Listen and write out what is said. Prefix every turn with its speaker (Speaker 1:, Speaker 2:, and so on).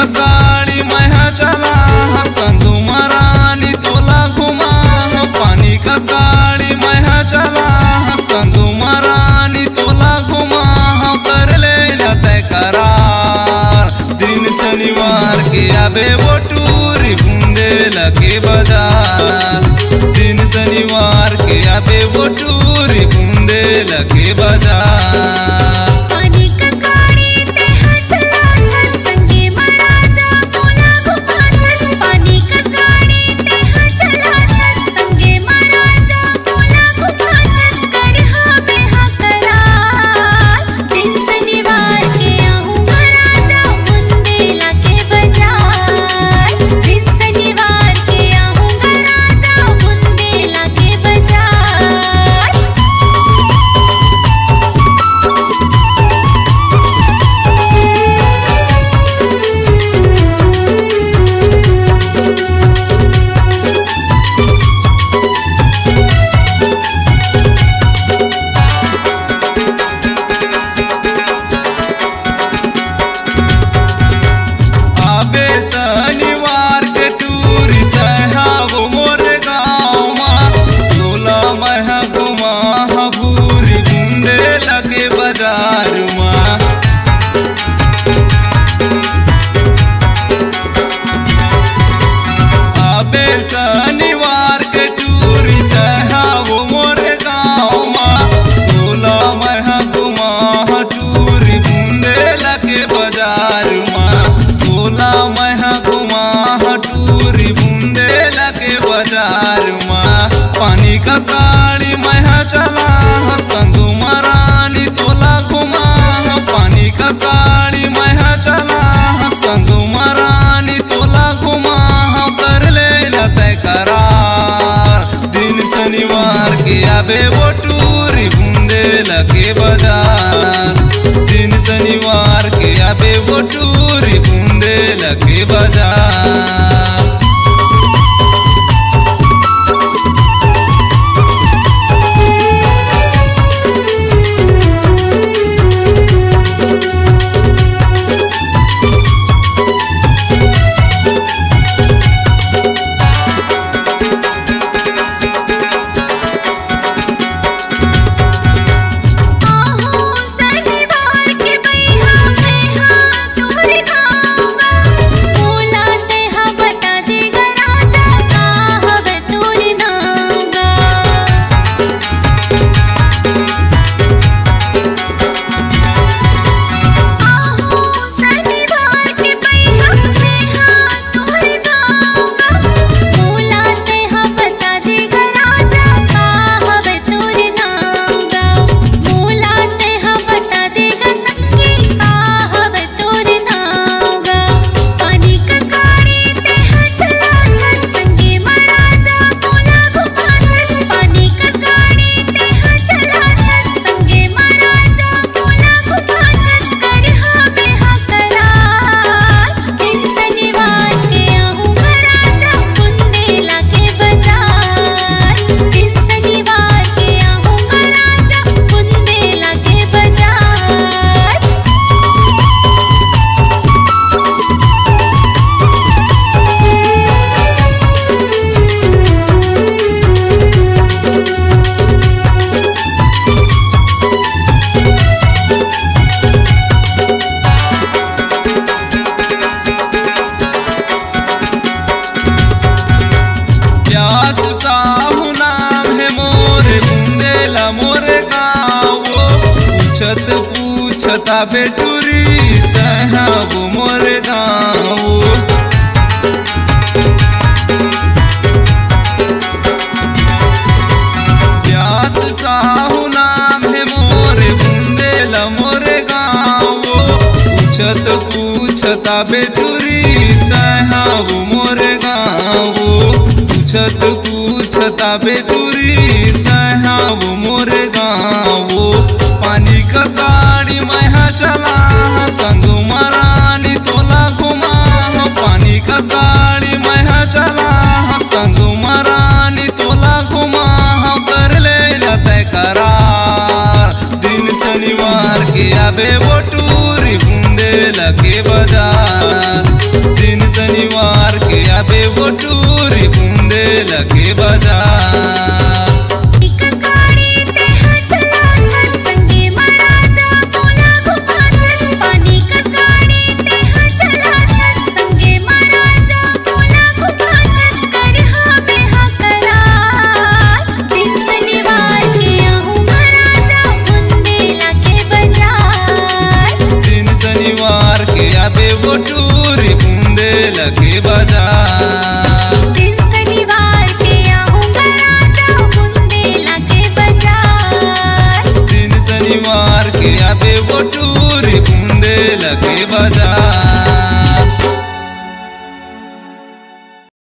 Speaker 1: का गाड़ी मैं चला संगू मरानी तोला घुमा। पानी का गाड़ी मैं चला संगू मरानी तोला घुमा। कर ले जाते करार दिन शनिवार के आबे वो टूरी बुंदेला के बाजार। दिन शनिवार के आबे वो टूरी बुंदेला के बाजार। शनिवार के टूरी तहा वो मोरे गाँव तोला मैं घुमा भूरी बुंदेला के बाजार माँ। आबे शनिवार के टूरी तहा वो मोरे गाँव तोला मैं घुमा टूरी बुंदेला के बाजार माँ। तोला मैं घुमा टूरी बुंदेला के बाजार माँ। पानी का गाड़ी मैं चला संगू मरानी तोला घुमा। पानी का गाड़ी मैं चला संगू मरानी तोला घुमा। कर ले जाते करार दिन शनिवार के आबे वो टूरी बुंदेला के बाजार। दिन शनिवार के आबे वो टूरी बुंदेला के बाजार। पूछता बेटूरी तहा वो मोरे गाँव। व्यास साहू नाम है मोरे बुंदेला मोरे गाँव। पूछता बेटूरी तहा वो मोरे गाँव। पूछता बेटूरी तहा वो मोरे गाँव। पानी का गाड़ी मैं चला संगू मरानी तोला घुमा। पानी का गाड़ी मैं चला संगू मरानी तोला घुमा। कर ले जाते करार दिन शनिवार के आबे वो टूरी बुंदेला के बाजार। आबे वो टूरी बूंदे लगे बाजार। आबे वो टूरी बूंदे लगे बाजार।
Speaker 2: दिन शनिवार के आऊंगा राजा बूंदे लगे बाजार।
Speaker 1: दिन शनिवार के आबे वो टूरी बूंदे लगे बाजार।